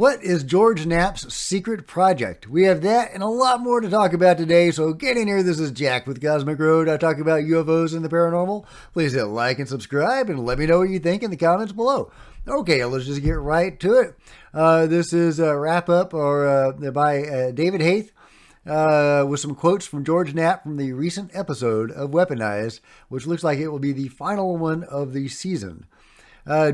What is George Knapp's secret project? We have that and a lot more to talk about today, so get in here. This is Jack with Cosmic Road. I talk about UFOs and the paranormal. Please hit like and subscribe and let me know what you think in the comments below. Okay, let's just get right to it. This is a wrap-up by David Haith with some quotes from George Knapp from the recent episode of Weaponized, which looks like it will be the final one of the season.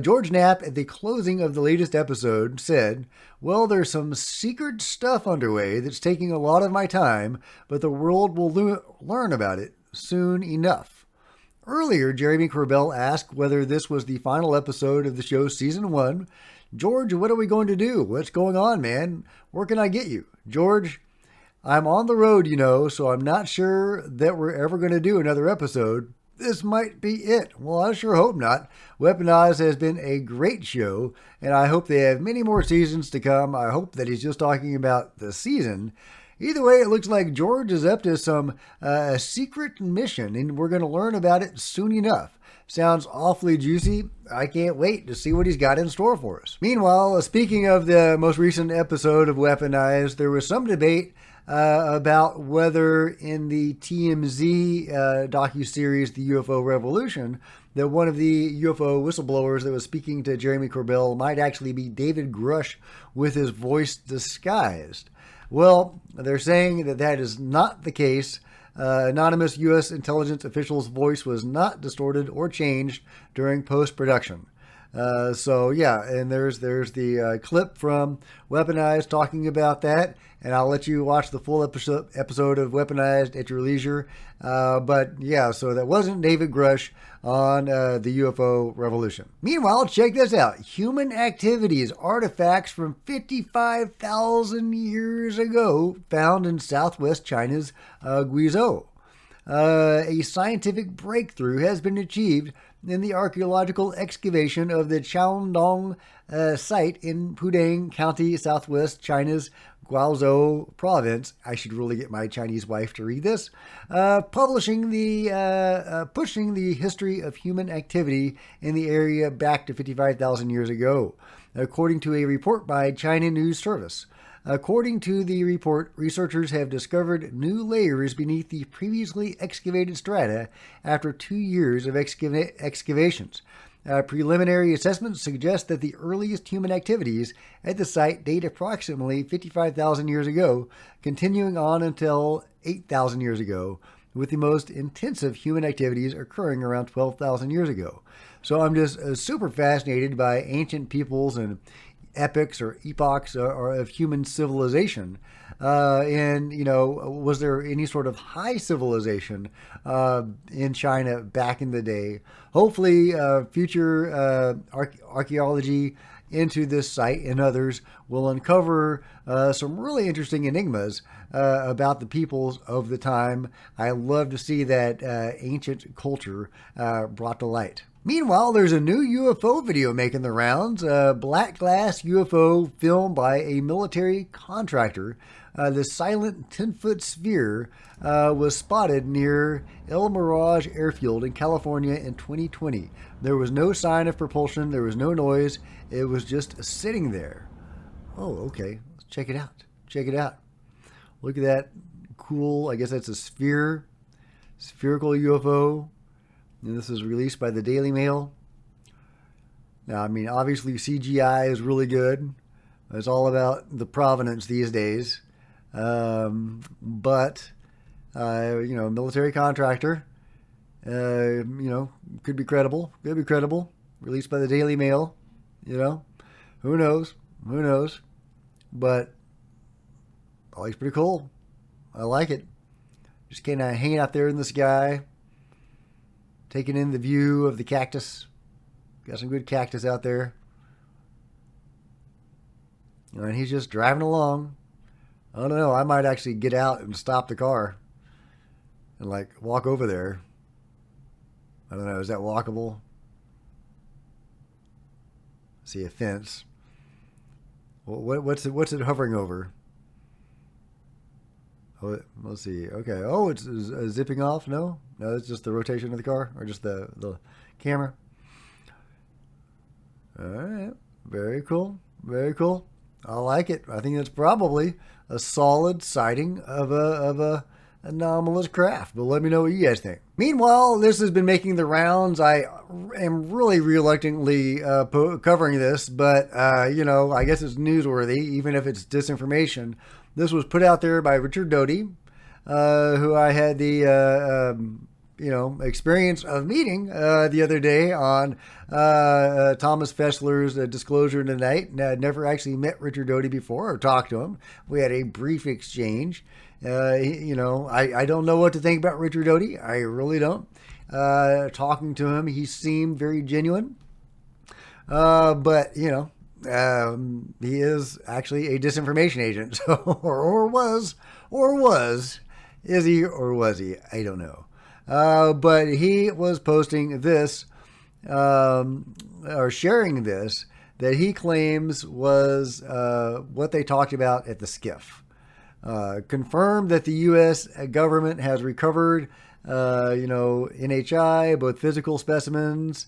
George Knapp, at the closing of the latest episode, said, "Well, there's some secret stuff underway that's taking a lot of my time, but the world will learn about it soon enough." Earlier, Jeremy Corbell asked whether this was the final episode of the show's season 1. "George, what are we going to do? What's going on, man? Where can I get you?" "George, I'm on the road, so I'm not sure that we're ever going to do another episode. This might be it." "Well, I sure hope not. Weaponized has been a great show, and I hope they have many more seasons to come." I hope that he's just talking about the season. Either way, it looks like George is up to some secret mission, and we're going to learn about it soon enough. Sounds awfully juicy. I can't wait to see what he's got in store for us. Meanwhile, speaking of the most recent episode of Weaponized, there was some debate about whether in the TMZ docuseries, The UFO Revolution, that one of the UFO whistleblowers that was speaking to Jeremy Corbell might actually be David Grusch with his voice disguised. Well, they're saying that that is not the case. Anonymous U.S. intelligence official's voice was not distorted or changed during post-production. So yeah, and there's the clip from Weaponized talking about that, and I'll let you watch the full episode of Weaponized at your leisure. But yeah, so that wasn't David Grusch on the UFO Revolution. Meanwhile, check this out. Human activities, artifacts from 55,000 years ago found in southwest China's Guizhou. A scientific breakthrough has been achieved in the archaeological excavation of the Chaodong site in Pudong County, southwest China's Guizhou province. I should really get my Chinese wife to read this. Pushing the history of human activity in the area back to 55,000 years ago, according to a report by China News Service. According to the report, researchers have discovered new layers beneath the previously excavated strata after 2 years of excavations. Preliminary assessments suggest that the earliest human activities at the site date approximately 55,000 years ago, continuing on until 8,000 years ago, with the most intensive human activities occurring around 12,000 years ago. So I'm just super fascinated by ancient peoples and epochs or epochs of human civilization. And, was there any sort of high civilization in China back in the day? Hopefully, future archaeology into this site and others will uncover some really interesting enigmas about the peoples of the time. I love to see that ancient culture brought to light. Meanwhile, there's a new UFO video making the rounds, a black glass UFO filmed by a military contractor. The silent 10-foot sphere was spotted near El Mirage Airfield in California in 2020. There was no sign of propulsion. There was no noise. It was just sitting there. Oh, okay. Let's check it out. Check it out. Look at that cool, I guess that's a spherical UFO. And this is released by the Daily Mail. Now, I mean, obviously CGI is really good. It's all about the provenance these days. But military contractor, could be credible. Could be credible. Released by the Daily Mail. Who knows? Who knows? But it looks pretty cool. I like it. Just kind of hanging out there in the sky, taking in the view of the cactus. Got some good cactus out there. And he's just driving along. I don't know. I might actually get out and stop the car and walk over there. I don't know. Is that walkable? See a fence. What's it hovering over? Oh, let's see. Okay. Oh, it's zipping off. No, it's just the rotation of the car, or just the camera. All right. Very cool. Very cool. I like it. I think that's probably a solid sighting of a anomalous craft. But let me know what you guys think. Meanwhile, this has been making the rounds. I am really reluctantly covering this, but I guess it's newsworthy, even if it's disinformation. This was put out there by Richard Doty, who I had the experience of meeting the other day on Thomas Fessler's Disclosure Tonight. I'd never actually met Richard Doty before or talked to him. We had a brief exchange. I don't know what to think about Richard Doty. I really don't. Talking to him, he seemed very genuine. But he is actually a disinformation agent. So, or was. Is he or was he? I don't know. But he was posting this, or sharing this, that he claims was what they talked about at the skiff. Confirmed that the U.S. government has recovered, NHI, both physical specimens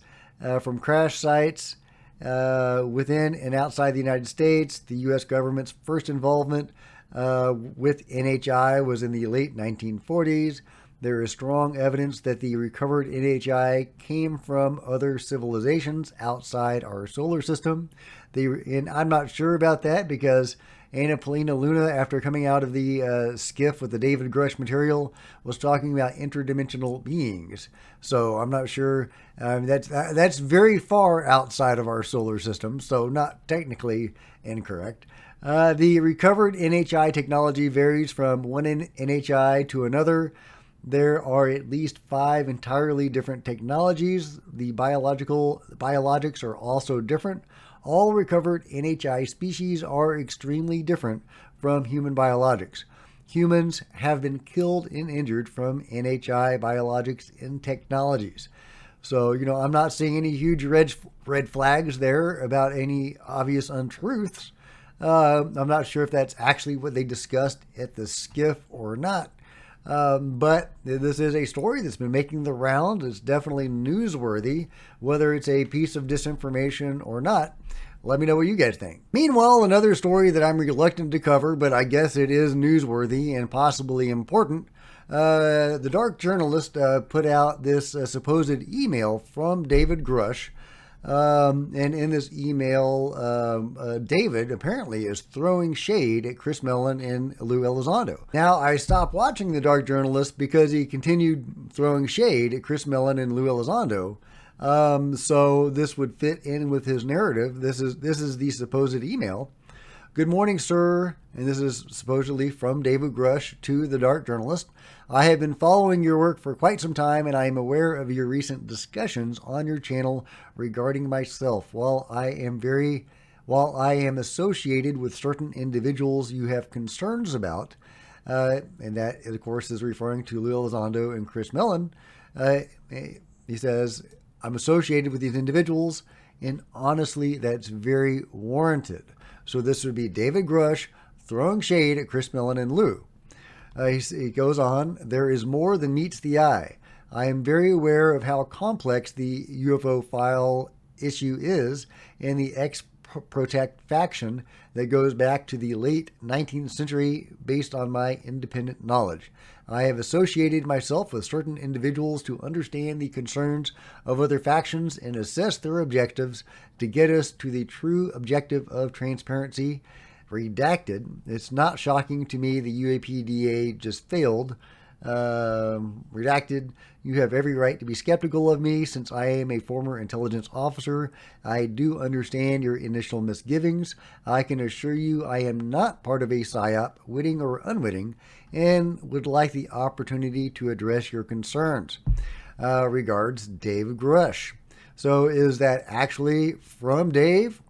from crash sites within and outside the United States. The U.S. government's first involvement with NHI was in the late 1940s. There is strong evidence that the recovered NHI came from other civilizations outside our solar system. And I'm not sure about that because Anna Polina Luna, after coming out of the skiff with the David Grusch material, was talking about interdimensional beings. So I'm not sure. That's very far outside of our solar system, so not technically incorrect. The recovered NHI technology varies from one NHI to another. There are at least 5 entirely different technologies. The biologics are also different. All recovered NHI species are extremely different from human biologics. Humans have been killed and injured from NHI biologics and technologies. So, I'm not seeing any huge red flags there about any obvious untruths. I'm not sure if that's actually what they discussed at the skiff or not. But this is a story that's been making the rounds. It's definitely newsworthy, whether it's a piece of disinformation or not. Let me know what you guys think. Meanwhile, another story that I'm reluctant to cover, but I guess it is newsworthy and possibly important. The Dark Journalist put out this supposed email from David Grusch. And in this email, David apparently is throwing shade at Chris Mellon and Lou Elizondo. Now, I stopped watching The Dark Journalist because he continued throwing shade at Chris Mellon and Lou Elizondo. So this would fit in with his narrative. This is the supposed email. Good morning, sir. And this is supposedly from David Grusch to The Dark Journalist. I have been following your work for quite some time, and I am aware of your recent discussions on your channel regarding myself. While I am associated with certain individuals you have concerns about, and that, of course, is referring to Lou Elizondo and Chris Mellon, he says, I'm associated with these individuals, and honestly, that's very warranted. So this would be David Grusch throwing shade at Chris Mellon and Lou. He goes on, there is more than meets the eye. I am very aware of how complex the UFO file issue is and the ex-Protect faction that goes back to the late 19th century based on my independent knowledge. I have associated myself with certain individuals to understand the concerns of other factions and assess their objectives to get us to the true objective of transparency. Redacted. It's not shocking to me the UAPDA just failed. Redacted. You have every right to be skeptical of me since I am a former intelligence officer. I do understand your initial misgivings. I can assure you I am not part of a PSYOP, witting or unwitting, and would like the opportunity to address your concerns. Regards, Dave Grusch. So is that actually from Dave?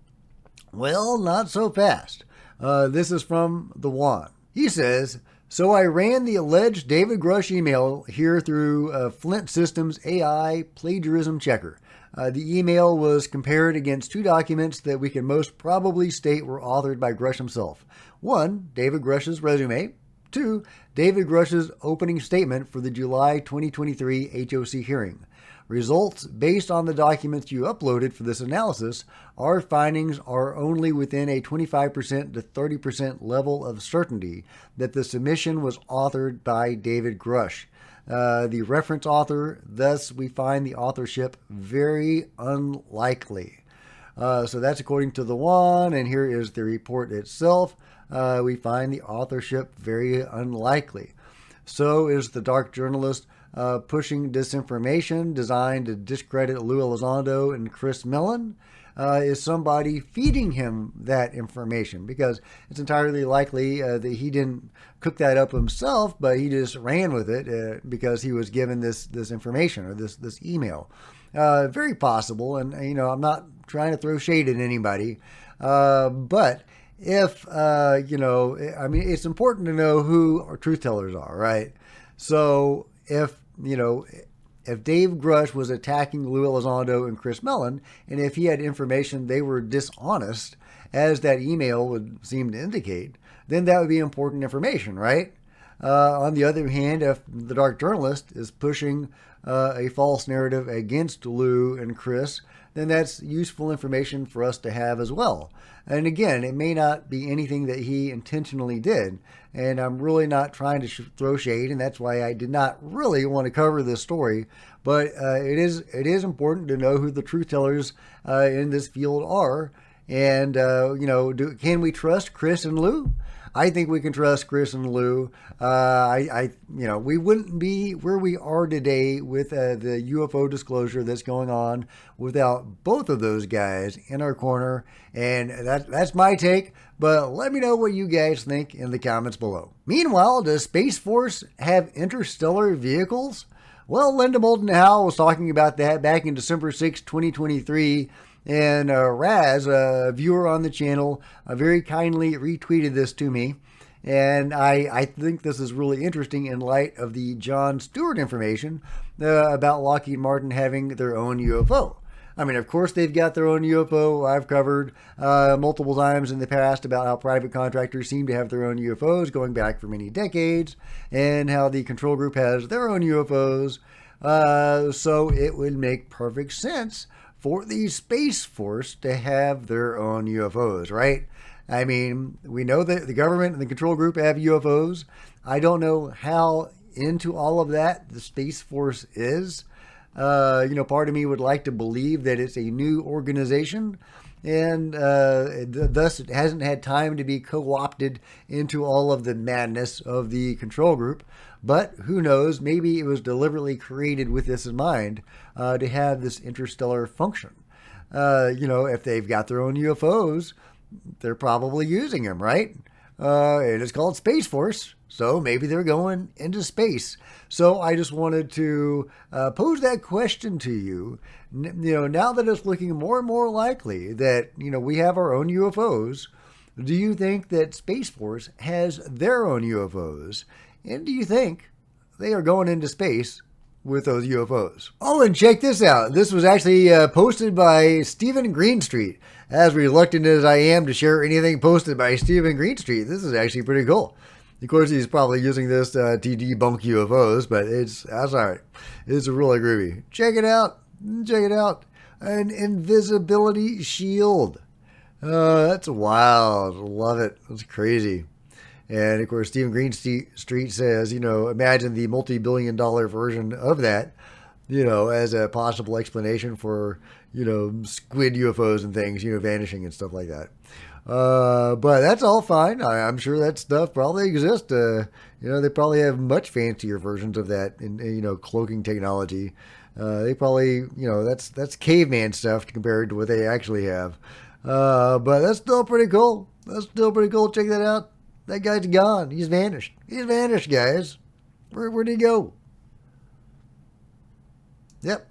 Well, not so fast. This is from The One. He says, so I ran the alleged David Grusch email here through Flint Systems AI plagiarism checker. The email was compared against 2 documents that we can most probably state were authored by Grusch himself. One, David Grusch's resume. 2. David Grusch's opening statement for the July 2023 HOC hearing. Results based on the documents you uploaded for this analysis, our findings are only within a 25% to 30% level of certainty that the submission was authored by David Grusch. The reference author, thus we find the authorship very unlikely. So that's according to the one, and here is the report itself. We find the authorship very unlikely. So is the dark journalist pushing disinformation designed to discredit Lou Elizondo and Chris Mellon? Is somebody feeding him that information? Because it's entirely likely that he didn't cook that up himself, but he just ran with it because he was given this information or this email. Very possible, and I'm not trying to throw shade at anybody, but if it's important to know who our truth tellers are, right? So if Dave Grusch was attacking Lou Elizondo and Chris Mellon, and if he had information they were dishonest, as that email would seem to indicate, then that would be important information, right? On the other hand, if the dark journalist is pushing a false narrative against Lou and Chris, then that's useful information for us to have as well. And again, it may not be anything that he intentionally did, and I'm really not trying to throw shade, and that's why I did not really want to cover this story. But it is important to know who the truth tellers in this field are, and can we trust Chris and Lou? I think we can trust Chris and Lou. We wouldn't be where we are today with the UFO disclosure that's going on without both of those guys in our corner. And that's my take. But let me know what you guys think in the comments below. Meanwhile, does Space Force have interstellar vehicles? Well, Linda Moulton Howe was talking about that back in December 6, 2023. And Raz, a viewer on the channel, very kindly retweeted this to me. And I think this is really interesting in light of the Jon Stewart information about Lockheed Martin having their own UFO. I mean, of course, they've got their own UFO. I've covered multiple times in the past about how private contractors seem to have their own UFOs going back for many decades, and how the control group has their own UFOs. So it would make perfect sense for the Space Force to have their own UFOs, right? I mean, we know that the government and the control group have UFOs. I don't know how into all of that the Space Force is. Part of me would like to believe that it's a new organization, and thus it hasn't had time to be co-opted into all of the madness of the control group. But who knows, maybe it was deliberately created with this in mind, to have this interstellar function. If they've got their own UFOs, they're probably using them, right? It is called Space Force, so maybe they're going into space. So I just wanted to pose that question to you. Now that it's looking more and more likely that, we have our own UFOs, do you think that Space Force has their own UFOs? And do you think they are going into space with those UFOs? Oh, and check this out. This was actually posted by Stephen Greenstreet. As reluctant as I am to share anything posted by Stephen Greenstreet, this is actually pretty cool. Of course, he's probably using this to debunk UFOs, but that's all right. It's really groovy. Check it out. Check it out. An invisibility shield. That's wild. Love it. That's crazy. And of course, Stephen Greenstreet says, imagine the multi-billion-dollar version of that, as a possible explanation for, squid UFOs and things, vanishing and stuff like that. But that's all fine. I'm sure that stuff probably exists. They probably have much fancier versions of that in, cloaking technology. They probably, that's caveman stuff compared to what they actually have. But that's still pretty cool. Check that out. That guy's gone. He's vanished. He's vanished, guys. Where'd he go? Yep.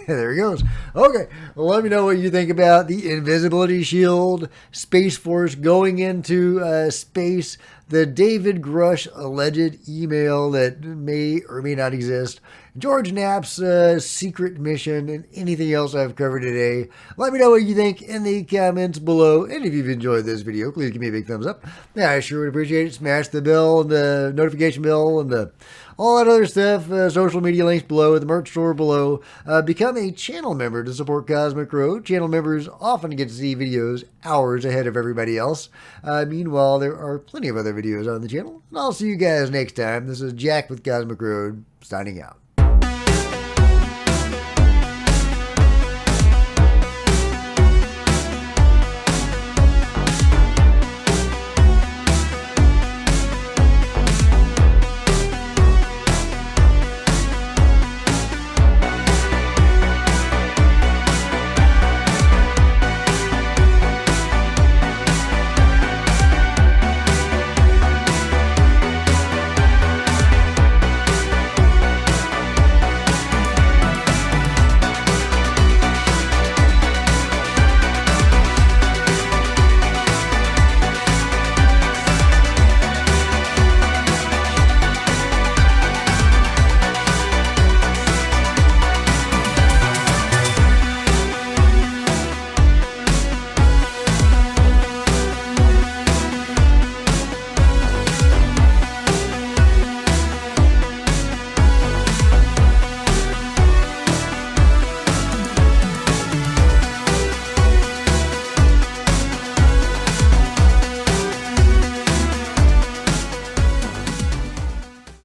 There he goes. Okay. Well, let me know what you think about the invisibility shield, Space Force going into space, the David Grusch alleged email that may or may not exist, George Knapp's secret mission, and anything else I've covered today. Let me know what you think in the comments below. And if you've enjoyed this video, please give me a big thumbs up. Yeah, I sure would appreciate it. Smash the bell and the notification bell and all that other stuff. Social media links below, the merch store below. Become a channel member to support Cosmic Road. Channel members often get to see videos hours ahead of everybody else. Meanwhile, there are plenty of other videos on the channel. And I'll see you guys next time. This is Jack with Cosmic Road, signing out.